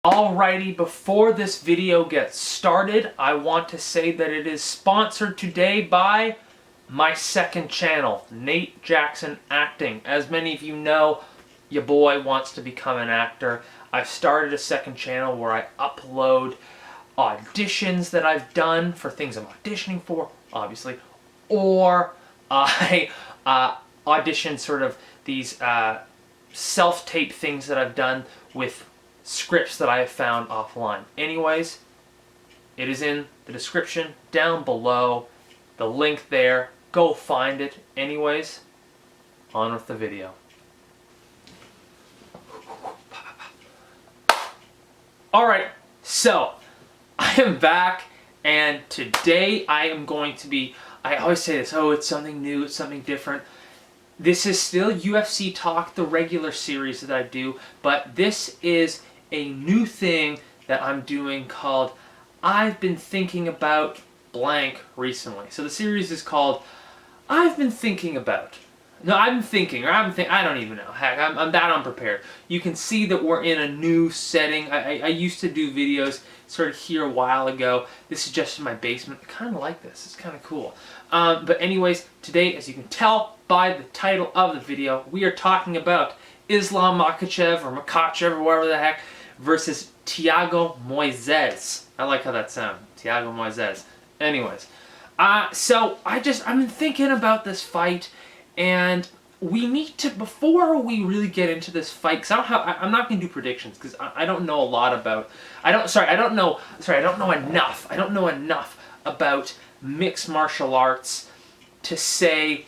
Alrighty, before this video gets started, I want to say that it is sponsored today by my second channel, Nate Jackson Acting. As many of you know, your boy wants to become an actor. I've started a second channel where I upload auditions that I've done for things I'm auditioning for, obviously, or I audition sort of these self-tape things that I've done with scripts that I have found offline. Anyways, it is in the description down below. The link there. Go find it. Anyways, on with the video. Alright, so I am back, and today I am going to be, I always say this, oh, it's something new, it's something different. This is still UFC Talk, the regular series that I do, but this is a new thing that I'm doing called I've Been Thinking About Blank recently. So the series is called I've Been Thinking About. No, I've been thinking, or I don't even know. Heck, I'm that unprepared. You can see that we're in a new setting. I used to do videos sort of here a while ago. This is just in my basement. I kind of like this. It's kind of cool. But anyways, today, as you can tell by the title of the video, we are talking about Islam Makhachev, or Makhachev, or whatever the heck, versus Thiago Moises. I like how that sounds. Thiago Moises. Anyways. So I've been thinking about this fight, and we need to, before we really get into this fight, because I'm not going to do predictions, because I don't know a lot about, I don't know enough about mixed martial arts to say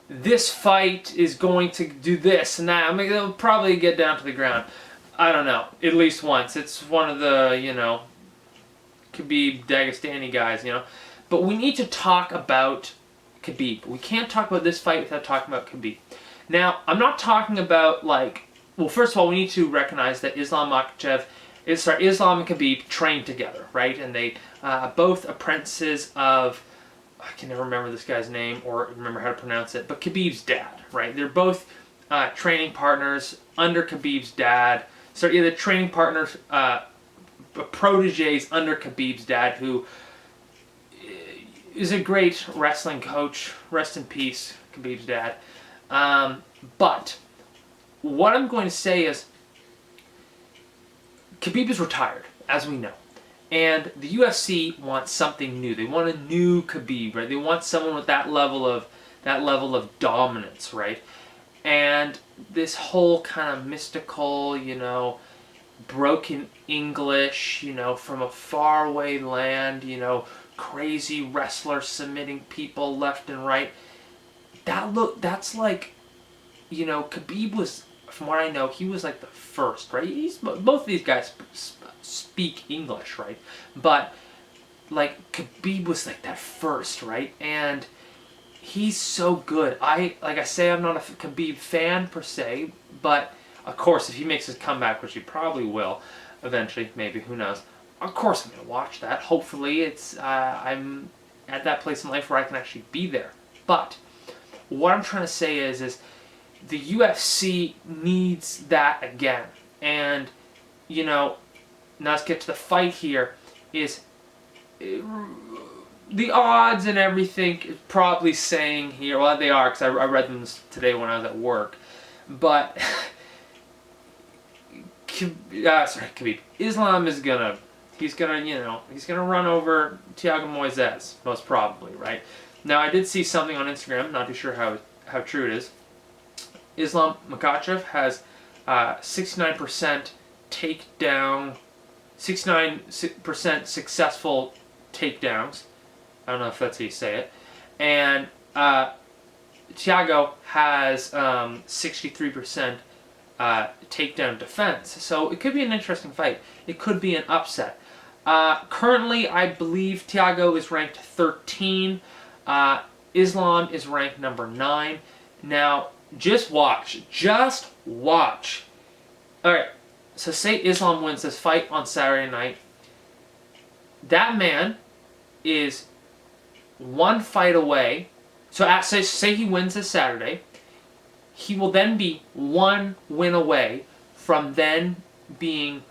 this fight is going to do this and that. I mean, it'll probably get down to the ground. I don't know, at least once. It's one of the, Khabib Dagestani guys, But we need to talk about Khabib. We can't talk about this fight without talking about Khabib. Now, I'm not talking about, well, first of all, we need to recognize that Islam and Khabib trained together, right? And they both apprentices of, I can never remember this guy's name or remember how to pronounce it, but Khabib's dad, right? They're both training partners under Khabib's dad. So yeah, the training partners, proteges under Khabib's dad, who is a great wrestling coach. Rest in peace, Khabib's dad. But what I'm going to say is Khabib is retired, as we know. And the UFC wants something new. They want a new Khabib, right? They want someone with that level of dominance, right? And this whole kind of mystical, broken English, from a faraway land, crazy wrestler submitting people left and right. That's like, Khabib was, from what I know, he was like the first, right? Both of these guys speak English, right? But like Khabib was like that first, right? And he's so good. Like I say, I'm not a Khabib fan per se, but of course, if he makes his comeback, which he probably will, eventually, maybe, who knows? Of course, I'm gonna watch that. Hopefully, I'm at that place in life where I can actually be there. But what I'm trying to say is the UFC needs that again. And now let's get to the fight here. The odds and everything is probably saying here, well, they are, because I read them today when I was at work, but Khabib. Islam is he's gonna run over Thiago Moises, most probably, right? Now, I did see something on Instagram, not too sure how true it is. Islam Makhachev has 69% takedown, 69% successful takedowns. I don't know if that's how you say it. And Thiago has 63% takedown defense. So it could be an interesting fight. It could be an upset. Currently, I believe Thiago is ranked 13. Islam is ranked number 9. Now, just watch. Just watch. Alright, so say Islam wins this fight on Saturday night. That man is one fight away. So say he wins this Saturday. He will then be one win away from then being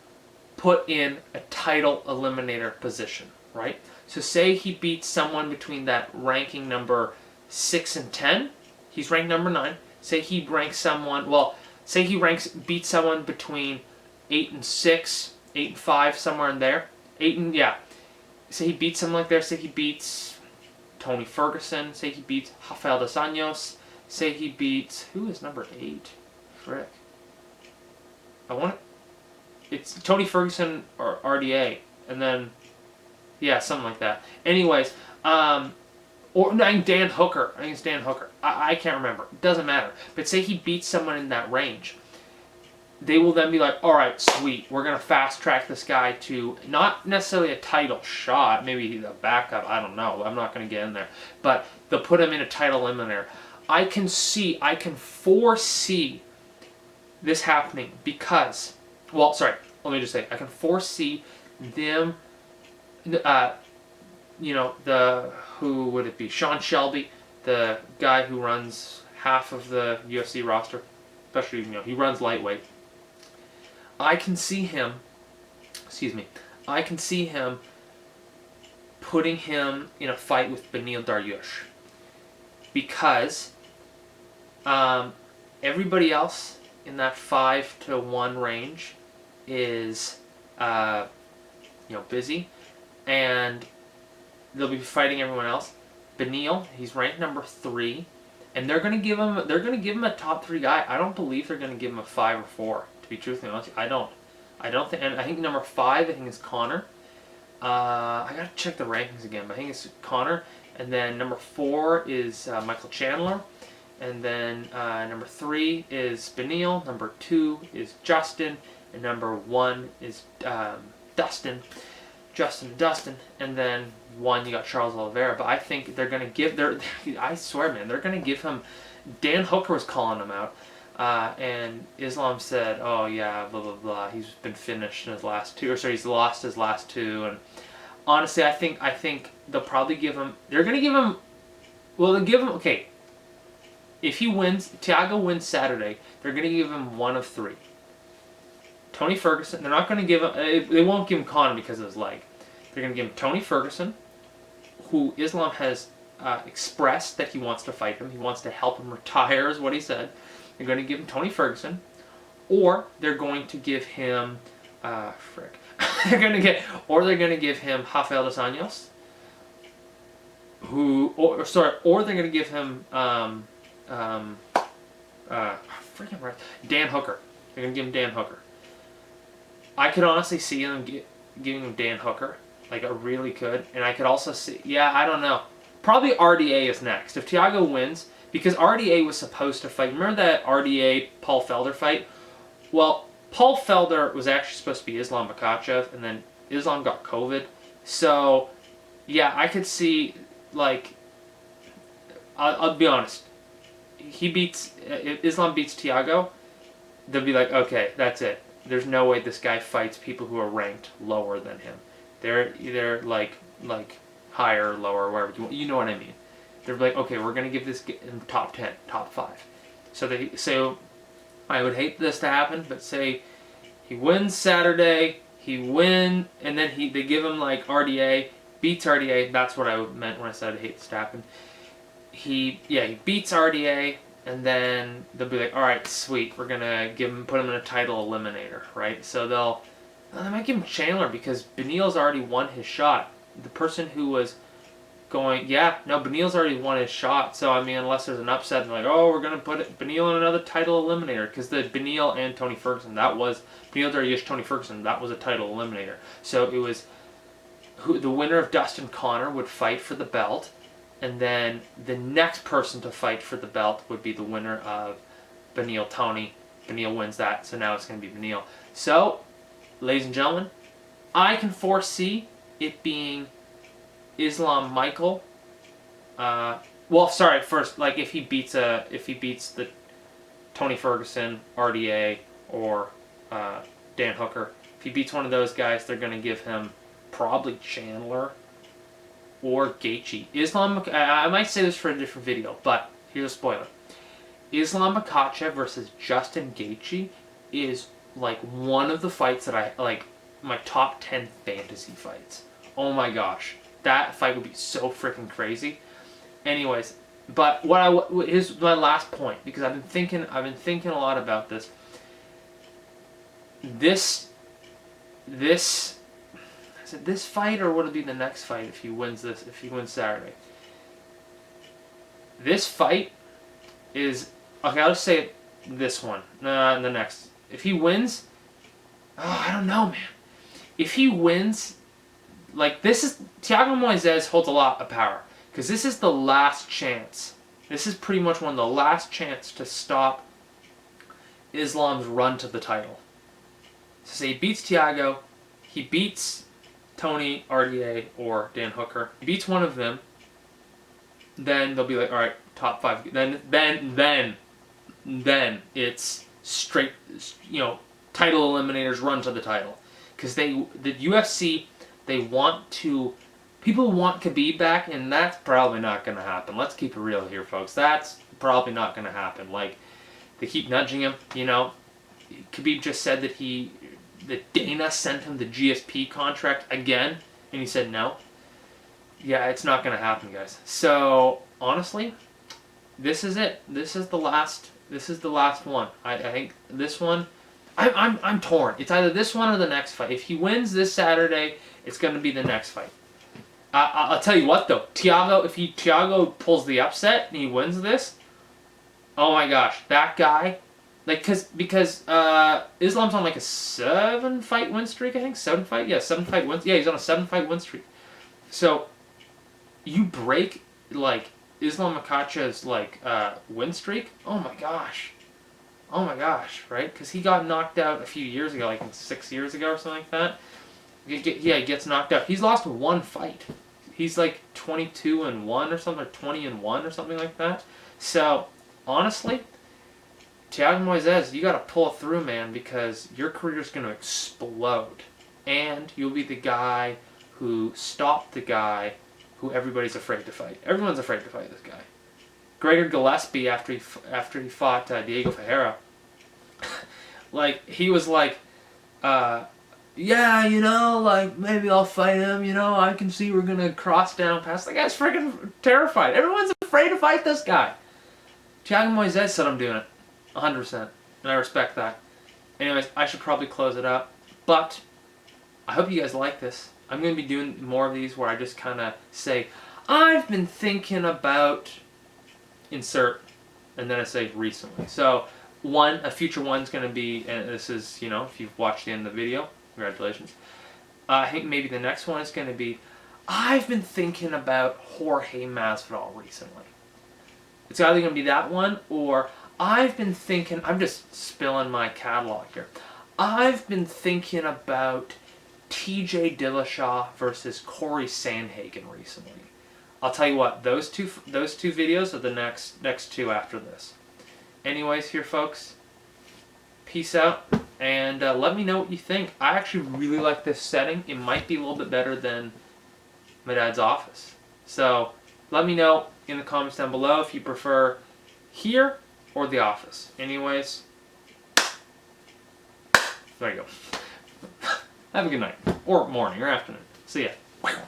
put in a title eliminator position, right? So say he beats someone between that ranking number 6 and 10. He's ranked number 9. Say he ranks someone, well, say he beats someone between 8 and 6, 8 and 5, somewhere in there. 8 and, yeah. Say he beats someone like there. Say he beats Tony Ferguson. Say he beats Rafael dos Anjos. Say he beats, who is number 8? Frick. It's Tony Ferguson or RDA. And then, yeah, something like that. Anyways, or no, Dan Hooker. I think it's Dan Hooker. I can't remember. It doesn't matter. But say he beats someone in that range. They will then be like, all right, sweet. We're going to fast track this guy to not necessarily a title shot. Maybe the backup. I don't know. I'm not going to get in there. But they'll put him in a title eliminator. I can foresee this happening because, well, sorry. Let me just say, I can foresee them, who would it be? Sean Shelby, the guy who runs half of the UFC roster, especially, he runs lightweight. I can see him putting him in a fight with Beneil Dariush because everybody else in that 5-1 range is busy, and they'll be fighting everyone else. Beneil, he's ranked number 3, and they're gonna give him a top 3 guy. I don't believe they're gonna give him a 5 or 4. To be truthfully honest, I don't think. And I think number 5, I think is Connor. I gotta check the rankings again, but I think it's Connor. And then number 4 is Michael Chandler. And then number 3 is Beneil. Number 2 is Justin. And number 1 is Dustin. And then 1 you got Charles Oliveira. But I think they're gonna give I swear, man, they're gonna give him. Dan Hooker was calling him out. And Islam said, "Oh yeah, blah blah blah. He's been finished in his last 2, or sorry, he's lost his last 2." And honestly, I think they'll probably give him. They're gonna give him. Well, they'll give him. Okay. If Thiago wins Saturday, they're gonna give him 1 of 3. Tony Ferguson. They're not gonna give him. They won't give him Conor because of his leg. They're gonna give him Tony Ferguson, who Islam has expressed that he wants to fight him. He wants to help him retire, is what he said. They're going to give him Tony Ferguson, or they're going to give him, they're going to give him Rafael dos Anjos, or they're going to give him, Dan Hooker. They're going to give him Dan Hooker. I could honestly see them giving him Dan Hooker, like I really could, and I could also see, I don't know, probably RDA is next. If Thiago wins, because RDA was supposed to fight. Remember that RDA Paul Felder fight? Well, Paul Felder was actually supposed to be Islam Makhachev, and then Islam got COVID. So, yeah, I could see, like, I'll be honest. If Islam beats Thiago, they'll be like, okay, that's it. There's no way this guy fights people who are ranked lower than him. They're either like higher, lower, wherever you know what I mean. They're like, okay, we're gonna give this top 10, top 5. So I would hate this to happen, but say he wins Saturday, and then they give him like RDA, beats RDA. That's what I meant when I said I'd hate this to happen. He beats RDA, and then they'll be like, all right, sweet, we're gonna put him in a title eliminator, right? So they might give him Chandler because Beneil's already won his shot. The person who was Beneil's already won his shot. So, I mean, unless there's an upset, they're like, oh, we're going to put Beneil in another title eliminator. Because the Beneil and Tony Ferguson, Beneil Dariush, Tony Ferguson, that was a title eliminator. So it was the winner of Dustin Connor would fight for the belt. And then the next person to fight for the belt would be the winner of Beneil Tony. Beneil wins that, so now it's going to be Beneil. So, ladies and gentlemen, I can foresee it being Islam Michael. First, like if he beats the Tony Ferguson, RDA, or Dan Hooker, if he beats one of those guys, they're going to give him probably Chandler or Gaethje. I might say this for a different video, but here's a spoiler. Islam Makhachev versus Justin Gaethje is like one of the fights that I like. my top 10 fantasy fights. Oh my gosh, that fight would be so freaking crazy. Anyways, but here's my last point, because I've been thinking a lot about this. This fight, or would it be the next fight if he wins this? If he wins Saturday, this fight is okay. I'll just say it, this one. The next. If he wins, oh, I don't know, man. If he wins, like this is Thiago Moises holds a lot of power, because this is the last chance. This is pretty much one of the last chance to stop Islam's run to the title. So say he beats Thiago, he beats Tony RDA or Dan Hooker. He beats one of them, then they'll be like, all right, top 5. Then it's straight, title eliminators run to the title, because the UFC, people want Khabib back, and that's probably not going to happen. Let's keep it real here, folks. That's probably not going to happen. Like, they keep nudging him. Khabib just said that Dana sent him the GSP contract again, and he said no. Yeah, it's not going to happen, guys. So, honestly, this is it. This is the last one. I think this one, I'm torn. It's either this one or the next fight. If he wins this Saturday, it's going to be the next fight. I'll tell you what, though. Thiago pulls the upset and he wins this, oh my gosh, that guy, like, because Islam's on like a 7-fight win streak, I think. 7-fight? Yeah, 7-fight win. Yeah, he's on a 7-fight win streak. So, you break, like, Islam Makhachev's, like, win streak? Oh my gosh, right? Because he got knocked out a few years ago, like 6 years ago or something like that. Yeah, he gets knocked out. He's lost 1 fight. He's like 22-1 or something, or 20-1 or something like that. So, honestly, Thiago Moises, you got to pull through, man, because your career's going to explode. And you'll be the guy who stopped the guy who everybody's afraid to fight. Everyone's afraid to fight this guy. Gregor Gillespie, after he fought Diego Ferreira, like, he was like, yeah, like, maybe I'll fight him, I can see we're going to cross down past. The guy's freaking terrified. Everyone's afraid to fight this guy. Thiago Moises said I'm doing it. 100%. And I respect that. Anyways, I should probably close it up. But I hope you guys like this. I'm going to be doing more of these where I just kind of say, I've been thinking about insert, and then I say recently. So, a future one's going to be, and this is, if you've watched the end of the video, congratulations. I think maybe the next one is going to be, I've been thinking about Jorge Masvidal recently. It's either going to be that one, or I've been thinking, I'm just spilling my catalog here. I've been thinking about TJ Dillashaw versus Corey Sandhagen recently. I'll tell you what, those two videos are the next 2 after this. Anyways, here, folks, peace out, and let me know what you think. I actually really like this setting. It might be a little bit better than my dad's office. So let me know in the comments down below if you prefer here or the office. Anyways, there you go. Have a good night, or morning, or afternoon. See ya.